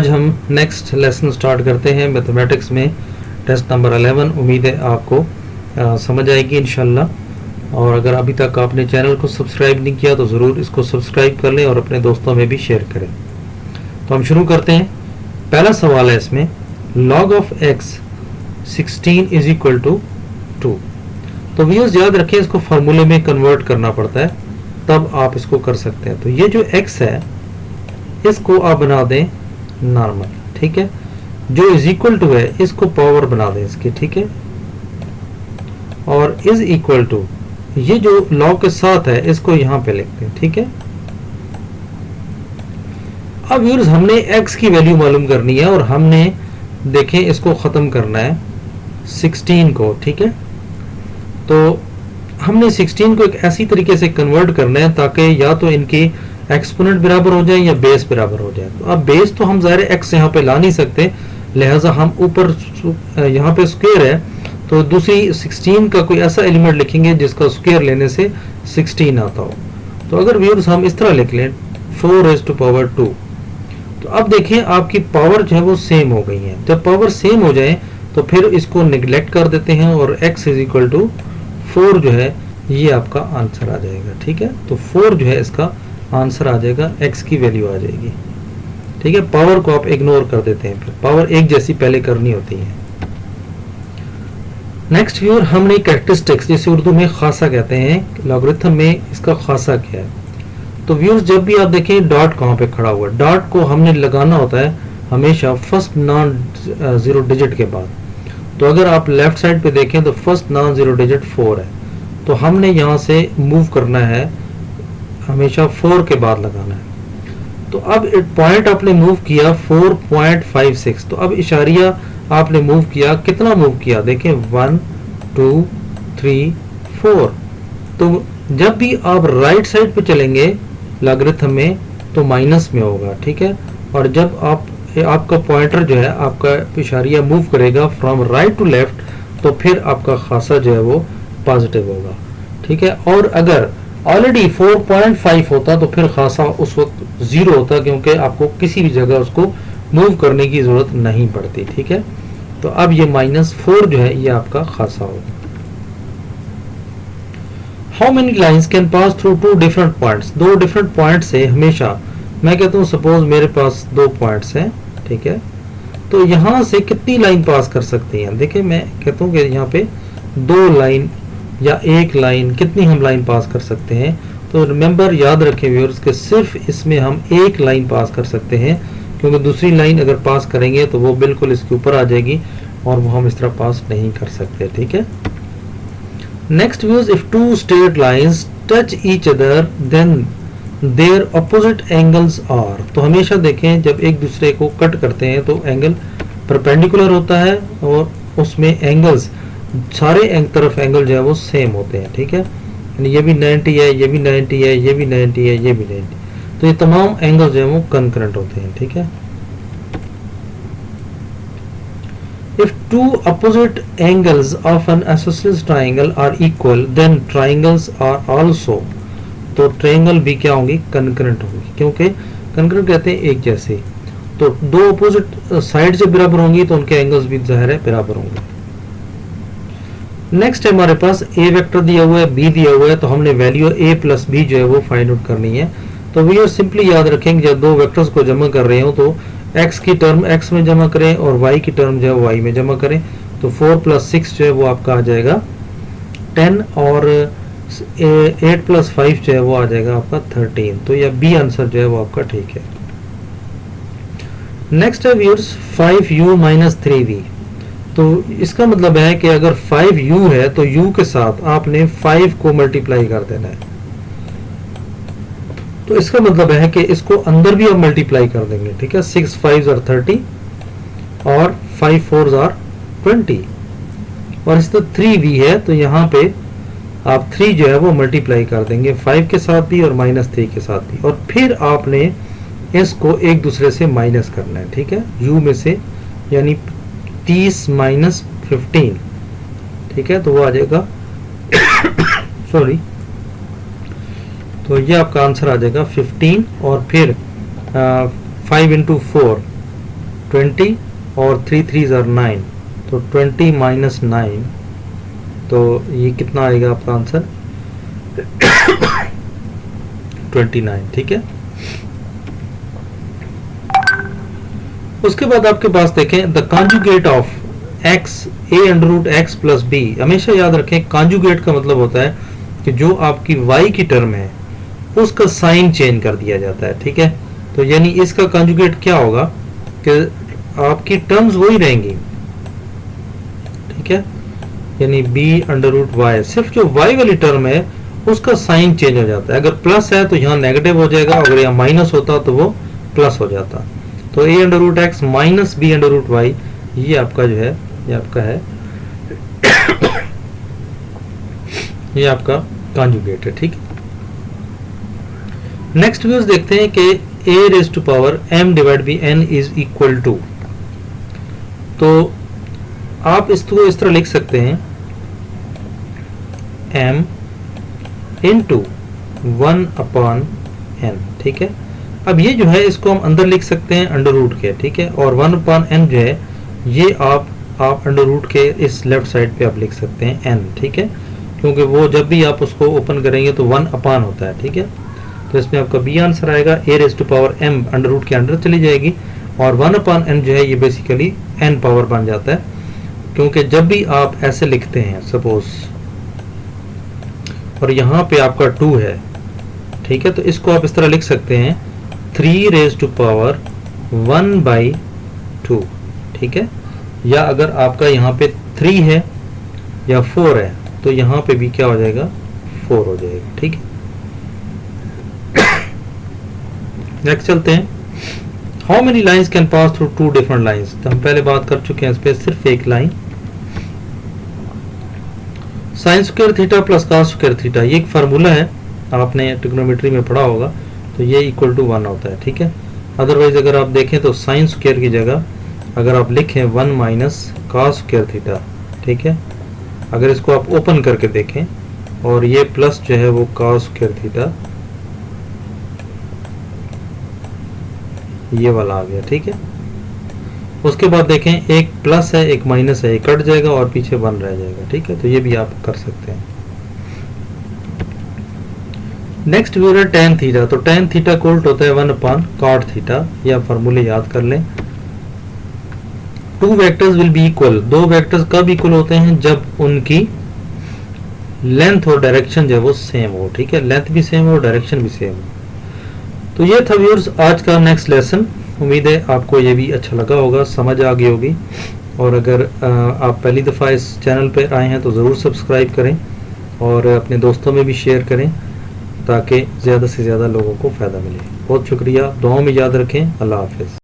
आज हम next lesson start करते हैं मैथमेटिक्स में, टेस्ट नंबर 11। उम्मीद है आपको समझ आएगी इंशाल्लाह। और अगर अभी तक आपने चैनल को सब्सक्राइब नहीं किया तो ज़रूर इसको सब्सक्राइब कर लें और अपने दोस्तों में भी शेयर करें। तो हम शुरू करते हैं। पहला सवाल है इसमें, log of x 16 is equal to 2। तो व्यूअर्स याद रखें, इसको फार्मूले में कन्वर्ट करना पड़ता है, तब आप इसको कर सकते हैं। तो ये जो x है इसको आप बना दें नॉर्मल, ठीक है। जो इज इक्वल टू है इसको पावर बना दें इसकी, ठीक है। और इज इक्वल टू ये जो लॉग के साथ है इसको यहां पे लिखते हैं, ठीक है। अब व्यूअर्स हमने x की वैल्यू मालूम करनी है और हमने देखें इसको खत्म करना है 16 को, ठीक है। तो हमने 16 को एक ऐसी तरीके से कन्वर्ट करना है ताकि या तो इनकी एक्सपोनेंट बराबर हो जाए या बेस बराबर हो जाए। तो अब बेस तो हम ज़ाहिर x यहाँ पे ला नहीं सकते, लिहाजा हम ऊपर यहाँ पे स्क्वायर है तो दूसरी 16 का कोई ऐसा एलिमेंट लिखेंगे जिसका स्क्वायर लेने से 16 आता हो। तो अगर व्यूअर्स हम इस तरह लिख लें 4⁻²। तो अब देखें आपकी पावर जो है वो सेम हो गई है। जब पावर सेम हो जाए तो फिर इसको निगलेक्ट कर देते हैं और x इज इक्वल टू 4 जो है ये आपका आंसर आ जाएगा, ठीक है। तो 4 जो है इसका आंसर आ जाएगा, x की वैल्यू आ जाएगी, ठीक है। पावर को आप इग्नोर कर देते हैं, फिर पावर एक जैसी पहले करनी होती है। नेक्स्ट व्यूअर हमने कैरेक्टरिस्टिक्स, जिसे उर्दू में खासा कहते हैं, लॉगरिथम में इसका खासा क्या है। तो व्यूअर्स जब भी आप देखें डॉट कहाँ पे खड़ा हुआ है, डॉट को हमने लगाना होता है हमेशा फर्स्ट नॉन जीरो डिजिट के बाद। तो अगर आप लेफ्ट साइड पे देखें तो फर्स्ट नॉन जीरो डिजिट 4 है, तो हमने यहाँ से मूव करना है हमेशा 4 के बाद लगाना है। तो अब पॉइंट आपने मूव किया 4.56, तो अब इशारिया आपने मूव किया, कितना मूव किया देखें 1 2 3 4। तो जब भी आप राइट साइड पे चलेंगे लॉगरिथम में तो माइनस में होगा, ठीक है। और जब आपका पॉइंटर जो है आपका इशारिया मूव करेगा फ्रॉम राइट टू लेफ्ट तो फिर आपका खासा जो है वो पॉजिटिव होगा, ठीक है। और अगर ऑलरेडी 4.5 होता तो फिर खासा उस वक्त 0 होता, क्योंकि आपको किसी भी जगह उसको मूव करने की जरूरत नहीं पड़ती, ठीक है। तो अब ये -4 जो है ये आपका खासा होगा। How many lines can pass through 2 different points. 2 different point से हमेशा, मैं कहता हूँ सपोज मेरे पास 2 पॉइंट्स हैं, ठीक है। तो यहाँ से कितनी लाइन पास कर सकती हैं, देखिए मैं कहता हूँ कि यहाँ पे 2 लाइन या 1 लाइन, कितनी हम लाइन पास कर सकते हैं। तो रिमेंबर याद रखें व्यूअर्स कि सिर्फ इसमें हम 1 लाइन पास कर सकते हैं, क्योंकि दूसरी लाइन अगर पास करेंगे तो वो बिल्कुल इसके ऊपर आ जाएगी और वो हम इस तरह पास नहीं कर सकते, ठीक है। Next viewers, if 2 straight lines touch each other then their opposite angles are. तो हमेशा देखें जब एक दूसरे को कट करते हैं तो एंगल परपेंडिकुलर होता है और उसमें एंगल्स सारे तरफ एंगल जो है वो सेम होते हैं, ठीक है। यानी ये भी 90 है, ये भी 90 है, ये भी 90 है, ये भी 90। तो ये तमाम एंगल जो है वो कंकरेंट होते हैं, ठीक है। If 2 opposite angles of an isosceles triangle are equal, then triangles are also। तो ट्रायंगल भी क्या होंगी, कंकरेंट होंगी, क्योंकि कंकरेंट कहते हैं एक जैसे। तो 2 अपोजिट साइड से बराबर होंगी तो उनके एंगल्स भी जाहिर है बराबर होंगे। नेक्स्ट है हमारे पास ए वेक्टर दिया हुआ है, बी दिया हुआ है, तो हमने वैल्यू a प्लस बी जो है वो फाइंड आउट करनी है। तो वी सिंपली याद रखेंगे जब 2 वेक्टर्स को जमा कर रहे हो तो x की टर्म x में जमा करें और y की टर्म जो है y में जमा करें। तो 4 + 6 जो है वो आपका आ जाएगा 10 और 8 + 5 जो है वो आ जाएगा आपका 13। तो यह बी आंसर जो है वो आपका ठीक है। नेक्स्ट है व्यूअर्स 5u - 3v। तो इसका मतलब है कि अगर 5u है तो u के साथ आपने 5 को मल्टीप्लाई कर देना है। तो इसका मतलब है कि इसको अंदर भी आप मल्टीप्लाई कर देंगे, ठीक है। 6 5s are 30 और 5 4s are 20। और इस तरह 3v है तो यहाँ पे आप 3 जो है वो मल्टीप्लाई कर देंगे 5 के साथ भी और -3 के साथ भी, और फिर आपने इसको एक दूसरे से माइनस करना है, ठीक है। u में से यानी 30 - 15, ठीक है। तो वो आ जाएगा सॉरी, तो ये आपका आंसर आ जाएगा 15 और फिर 5 × 4 20 और 3 3 आर 9, तो 20 माइनस 9, तो ये कितना आएगा आपका आंसर 29, ठीक है। उसके बाद आपके पास देखें the conjugate of x a under root X plus B. हमेशा याद रखें कॉन्जुगेट का मतलब होता है कि जो आपकी y की टर्म है उसका साइन चेंज कर दिया जाता है, ठीक है। तो यानी इसका कॉन्जुगेट क्या होगा कि आपकी टर्म्स वही रहेंगी, ठीक है। यानी b अंडर रूट वाई, सिर्फ जो y वाली टर्म है उसका साइन चेंज हो जाता है। अगर प्लस है तो यहाँ नेगेटिव हो जाएगा, अगर यहाँ माइनस होता तो वो प्लस हो जाता। तो a under root X minus B under root Y, ये आपका जो है ये आपका है ये आपका कॉन्जुगेट है, ठीक है। नेक्स्ट व्यूज देखते हैं कि a raise to power m divide by n is equal to, तो आप इसको इस तरह लिख सकते हैं m इंटू 1 अपॉन n, ठीक है। अब ये जो है इसको हम अंदर लिख सकते हैं अंडर रूट के, ठीक है। और 1 अपॉन n जो है ये आप अंडर रूट के इस लेफ्ट साइड पे आप लिख सकते हैं n, ठीक है, क्योंकि वो जब भी आप उसको ओपन करेंगे तो 1 अपॉन होता है, ठीक है। तो इसमें आपका बी आंसर आएगा a raise to power m under root के अंदर चली जाएगी, और 1 अपॉन n जो है ये बेसिकली n पावर बन जाता है, क्योंकि जब भी आप ऐसे लिखते हैं सपोज, और यहाँ पे आपका 2 है, ठीक है, तो इसको आप इस तरह लिख सकते हैं 3 रेज टू पावर 1/2, ठीक है। या अगर आपका यहाँ पे 3 है या 4 है तो यहाँ पे भी क्या हो जाएगा 4 हो जाएगा, ठीक है। नेक्स्ट चलते हैं, how many lines can pass through 2 different lines. तो हम पहले बात कर चुके हैं इस पे, सिर्फ एक line sine square theta plus cos square theta, ये एक फार्मूला है, आपने ट्रिग्नोमेट्री में पढ़ा होगा, तो ये इक्वल टू 1 होता है, ठीक है। अदरवाइज अगर आप देखें तो साइन स्क्वायर की जगह अगर आप लिखें 1 माइनस कॉस स्क्वायर थीटा, ठीक है। अगर इसको आप ओपन करके देखें और ये प्लस जो है वो कॉस स्क्वायर थीटा ये वाला आ गया, ठीक है। उसके बाद देखें एक प्लस है एक माइनस है, ये कट जाएगा और पीछे 1 रह जाएगा, ठीक है। तो ये भी आप कर सकते हैं। नेक्स्ट व्यू है tan थीटा, तो tan थीटा को उल्ट होता है 1 अपॉन cot थीटा, या फार्मूले याद कर लें। 2 vectors will be equal, 2 vectors कब इक्वल होते हैं जब उनकी लेंथ और डायरेक्शन जो है वो सेम हो, ठीक है। लेंथ भी सेम हो डायरेक्शन भी सेम हो। तो ये था व्यूअर्स आज का नेक्स्ट लेसन। उम्मीद है आपको ये भी अच्छा लगा होगा, समझ आ गई होगी। और अगर आप पहली दफ़ा इस चैनल पर आए हैं तो ज़रूर सब्सक्राइब करें और अपने दोस्तों में भी शेयर करें ताकि ज़्यादा से ज़्यादा लोगों को फ़ायदा मिले। बहुत शुक्रिया, दुआओं में याद रखें। अल्लाह हाफ़िज़।